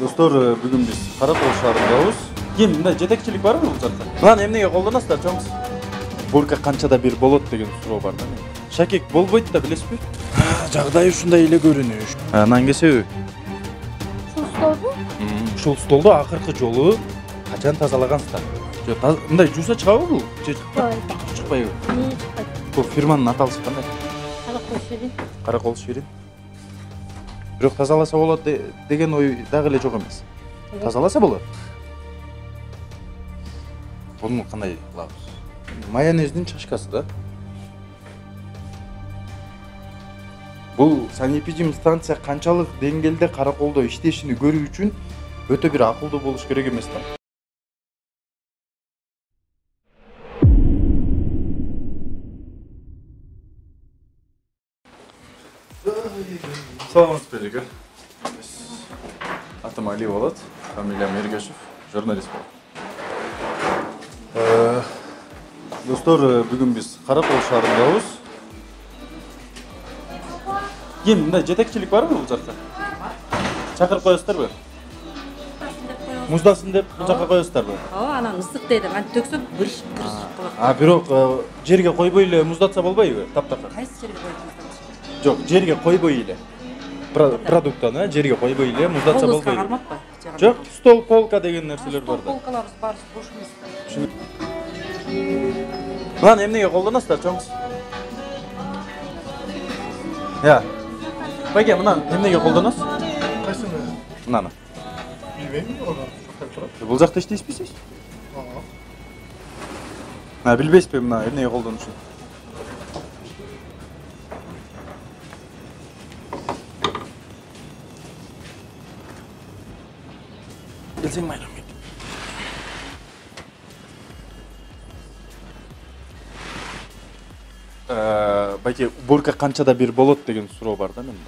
Достор, бүгін біз Қарақол шаарындабыз. Ким, мындай жетекчилик барбы бул жакта? Мынаны эмнеге колдоносуздар, чоңуз? Бурка канчада бир болот деген суроо бар да. Шакек болбойт да, билесизби? Жагдайы ушундай эле көрүнүш. Анан кесеби? Ушул столбу? Ушул столду акыркы жолу качан тазалагансыздар? Мындай жууса чыгабы бул? Же чыкпайбы? Эмне чыкпайт? Бул фирманын аталышы кандай? Каракол ширин. Каракол ширин. Бирок тазаласа болот деген ой дагы эле жок эмес. Тазаласа болот. Буну кандай кылабыз? Майонездин чашкасы да. Бул санэпидем станция канчалык деңгээлде караколдо иштешини көрүү үчүн өтө бир акылдуу болуш керек эмес да. Саламатсызбы, жеке. Атым Али болот, фамилиям Эргешев, журналист болот. Достор, бүгүн биз Каракол шаарындабыз. Ким, мындай жетекчилик барбы бул жакта? Чакырып коесуздарбы? Муздасын деп бул жака коесуздарбы? Ооба, анан ысык дейт, антип төксөк кырышып калат. Бирок жерге койбой эле муздатса болбойбу? Таптакыр. Кайсы жерге коюп? Жок, жерге койбой эле. Продуктаны жерге койбой эле муздатса болбойбу? Карматпай. Жок, стол, полка деген нерселер бар да. Полкаларыбыз бар, бош эмес. Мынаны эмнеге колдоносуздар, чоңуз? Я. Байке, мынаны эмнеге колдоносуз? Кайсыны? Мынаны. Билбейм, аны шоктоп турат. Бул жакта иштейсизби? Билбейсизби мына эмнеге колдонушун? Келсең майрам кет. Байке, уборка канчада бир болот деген суроо бар да менде.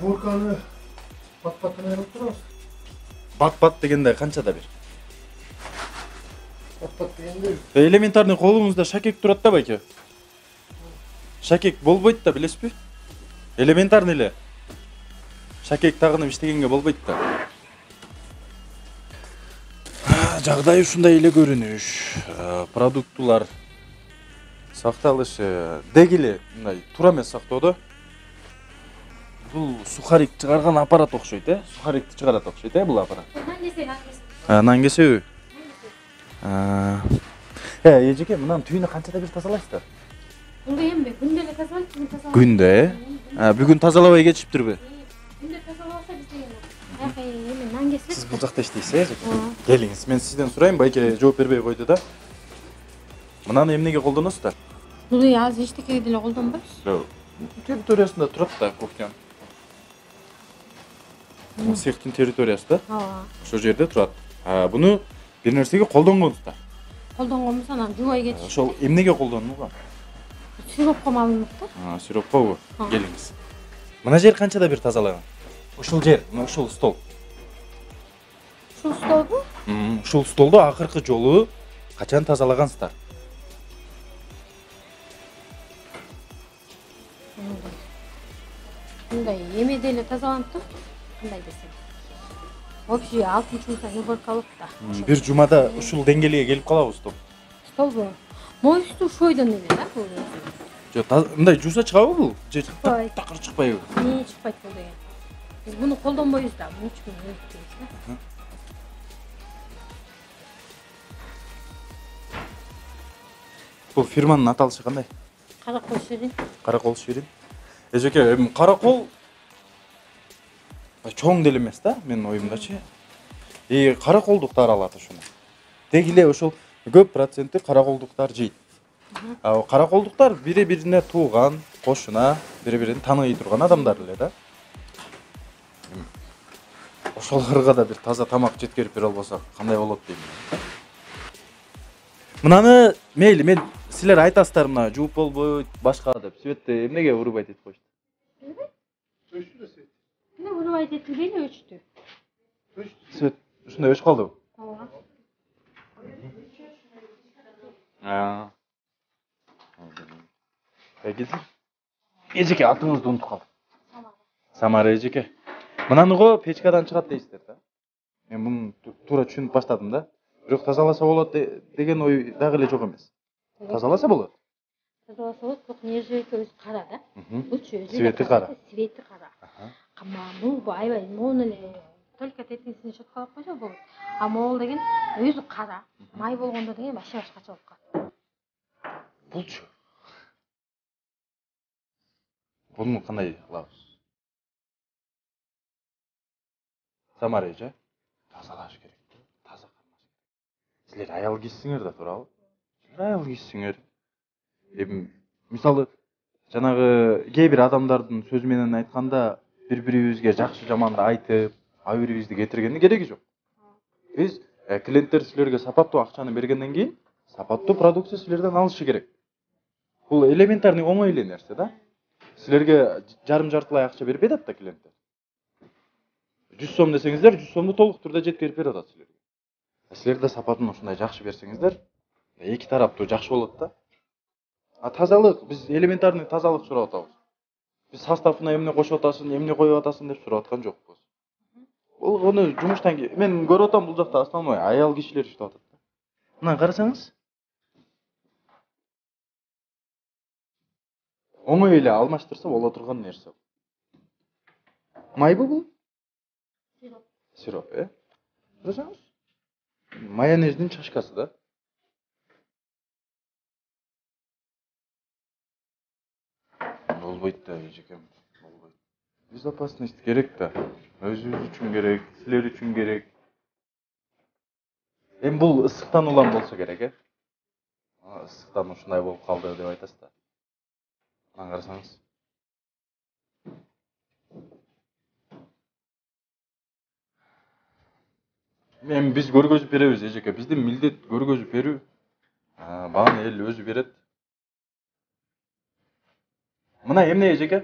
Уборканы пат-паттан айырып турабыз. Бат-бат дегенде канчада бир? Пат-пат дегенде Элементарный колуңузда шакек турат да, байке. Шакек болбойт да, билесизби? Элементарный эле. Шакек тагынып иштегенге болбойт да. Жагдайы ушундай эле көрүнүш. Продуктулар сакталышы дегиле мындай туура эмес сактоодо. Бул сухарик чыгарган аппарат окшойт, Сухарикти чыгарат окшойт, бул аппарат. Нан кесеби? Эжеке, мынанын түбүнө канчада бир тазалайсыздар? Күндө эмне? Күндө эле тазалайт, бүгүн тазалайт. Күндө, Бүгүн тазалабай кетиптирби? Күндө тазаласа биз деген. Эме нан кесип. Сиз бул жакта иштейсиз, эжеке? Келиңиз, мен сизден сурайын, байке жооп бербей койду да. Мынаны эмнеге колдоносуздар? Буну азыр эчтекеге деле колдонбойбуз. Территориясында турат да кухня. Цехтин территориясы да? Ооба. Ошол жерде турат. Буну бир нерсеге колдонгонсуздар. Колдонгонбуз, анан жубай кетиш. Ошол эмнеге колдонулган? Сиропко малынып да. Сиропкобу? Келиңиз. Мына жер канчада бир тазалаган? Ушул жер, ушул стол. Ушул столбу? Ушул столду акыркы жолу качан тазалагансыздар? Мындай эме деле тазаланып тур. Кандай десем. Вообще 6-чы сайын уборкалык да. Бир жумада ушул деңгээлге келип калабыз топ. Столбу. Моюсту ушойдон эле да бул. Жок, мындай жууса чыгабы бул? Же Чыкпайт. такыр чыкпайбы? Эмне чыкпайт бул деген. Биз буну колдонбойбуз да, буну үчүн өтүп. Бул фирманын аталышы кандай? Каракол ширин. Каракол ширин. Эжеке, каракол чоң деле эмес да, менин оюмдачы. Караколдуктар алат ушуну. Дегиле ошол көп проценти караколдуктар жейт. Караколдуктар бири-бирине тууган, кошуна, бири-бирин тааный турган адамдар эле да. Ошолорго да бир таза тамак жеткирип бере албасак кандай болот дейм. Мынаны мейли, мен силер айтасыздар мына жууп болбойт, башка деп. Светти эмнеге урубайт этип коюшту? өчтү да свет. Эмне урубайт этилбейли өчтү. Свет ушундай өчүп калдыбы? Ооба. Эжеке, атыңызды унутуп калдым. Самара эжеке. Мынаны го печкадан чыгат дейсиздер да. Мен муну туура түшүнүп баштадым да. Бирок тазаласа болот деген ой дагы эле жок эмес. Тазаласа болот. Тазаласа болот, бирок нержавейка өзү кара да. Бучу өзү Свети кара. Свети кара. Ама бул аябай моуну эле только тетинсин чоткалап койсо болот. А могул деген өзү кара. Май болгондо деген вообще башкача болуп калат. Булчу. Буну кандай кылабыз? Самара эже, тазалаш керек. Таза кармаш керек. Силер аял кийсиңер да туурабы? Силер аял кийсиңер. Мисалы, жанагы кээ бир адамдардын сөзү менен айтканда, бири-бирибизге жакшы жаманды айтып, ай бирибизди кетиргендин кереги жок. Биз клиенттер силерге сапаттуу акчаны бергенден кийин, сапаттуу продукция силерден алышы керек. Бул элементарный оңой эле нерсе да. Силерге жарым-жартылай акча бербейт да клиенттер. 100 сом десеңиздер, 100 сомду толук турда жеткирип берет атат силерге. Силер да сапатын ушундай жакшы берсеңиздер, эки тараптуу жакшы болот да. А тазалык, биз элементарный тазалык сурап атабыз. Биз составына эмне кошуп атасың, эмне коюп атасың деп сурап аткан жокпуз. Бул ону жумуштан кийин мен көрүп атам, бул жакта основной аял кишилер иштеп атат да. Мына карасаңыз. Оңой эле алмаштырса боло турган нерсе. Майбы бул? Сироп. Сироп, Көрсөңүз? Майонездин чашкасы да. Болбойт да, эжекем, болбойт. Безопасность керек да. Өзүбүз үчүн керек, силер үчүн керек. Эми бул ысыктан улам болсо керек, Ысыктан ушундай болуп калды деп айтасыз да. Мына карасаңыз. Эми биз көргөзүп беребиз, эжеке. Биздин милдет көргөзүп берүү. Бааны эл өзү берет. Мына эмне, эжеке?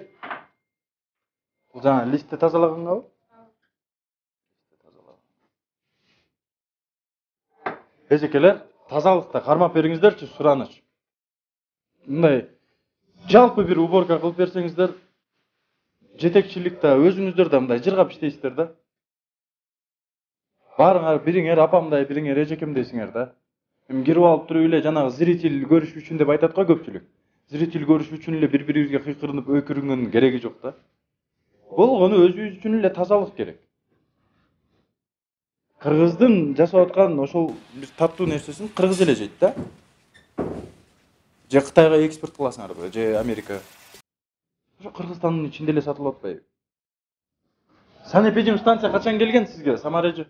Бул жаңа листти тазалагангабы? Листти тазалаган. Эжекелер, тазалыкта кармап бериңиздерчи, сураныч. Мындай жалпы бир уборка кылып берсеңиздер, жетекчиликте өзүңүздөр да мындай жыргап иштейсиздер да. Барыңар, бириңер апамдай, бириңер эжекем дейсиңер да. Эми кирип алып туруп эле жанагы зритель көрүш үчүн деп айтат го көпчүлүк. Зритель көрүш үчүн эле бири-бирибизге кыйкырынып өкүрүнгөн кереги жок да. Болгону өзүбүз үчүн эле тазалык керек. Кыргыздын жасап аткан ошол биз таттуу нерсесин кыргыз эле жейт да. Же Кытайга экспорт кыласыңарбы, же Америка. Ошо Кыргызстандын ичинде эле сатылып атпайбы? Санэпидемстанция качан келген сизге, Самара эже?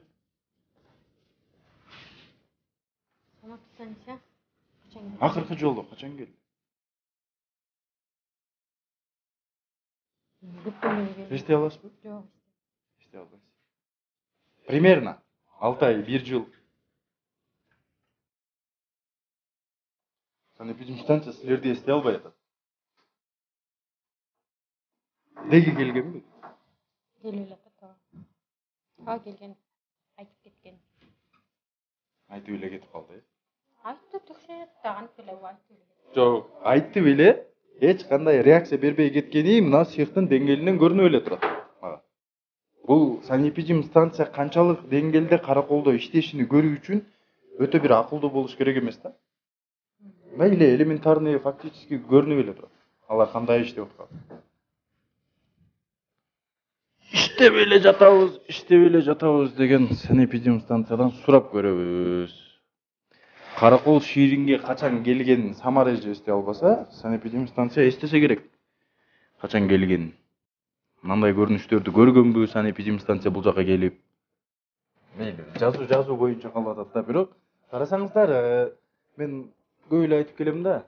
Санэпидемстанция качан келди? Акыркы жолу качан келди? Эстей аласызбы? Жок. Эстей албайсыз. Примерно 6 ай, 1 жыл. Санэпидемстанция силерди эстей албай атат. Деги келгенби? Келип атат. Келген. Айтып кеткен. Айтып эле кетип калды, Айтты текшерет дагы келе айтты. Жок, айтып эле эч кандай реакция бербей кеткени мына сыйктын деңгээлинен көрүнүп эле турат мага. Бул санэпидемстанция канчалык деңгээлде караколдо иштешини көрүү үчүн өтө бир акылдуу болуш керек эмес да. Мейли элементарный фактически көрүнүп эле турат. Алар кандай иштеп аткан. Иштеп эле жатабыз деген санэпидемстанциядан сурап көрөбүз. Каракол ширинге качан келген Самара эже эстей албаса, санэпидемстанция эстесе керек. Качан келген. Мындай көрүнүштөрдү көргөнбү санэпидемстанция бул жака келип. Мейли, жазуу боюнча калып атат да, бирок карасаңыздар, мен көп эле айтып келем да,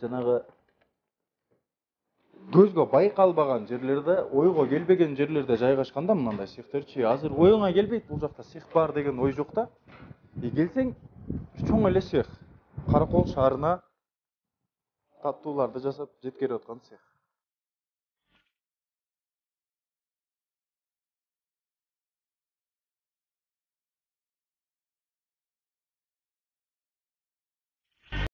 жанагы көзгө байкалбаган жерлерде, ойго келбеген жерлерде жайгашканда мындай цехтерчи азыр оюңа келбейт, бул жакта цех бар деген ой жок да. Келсең, чоң эле цех. Каракол шаарына таттууларды жасап жеткерип аткан цех.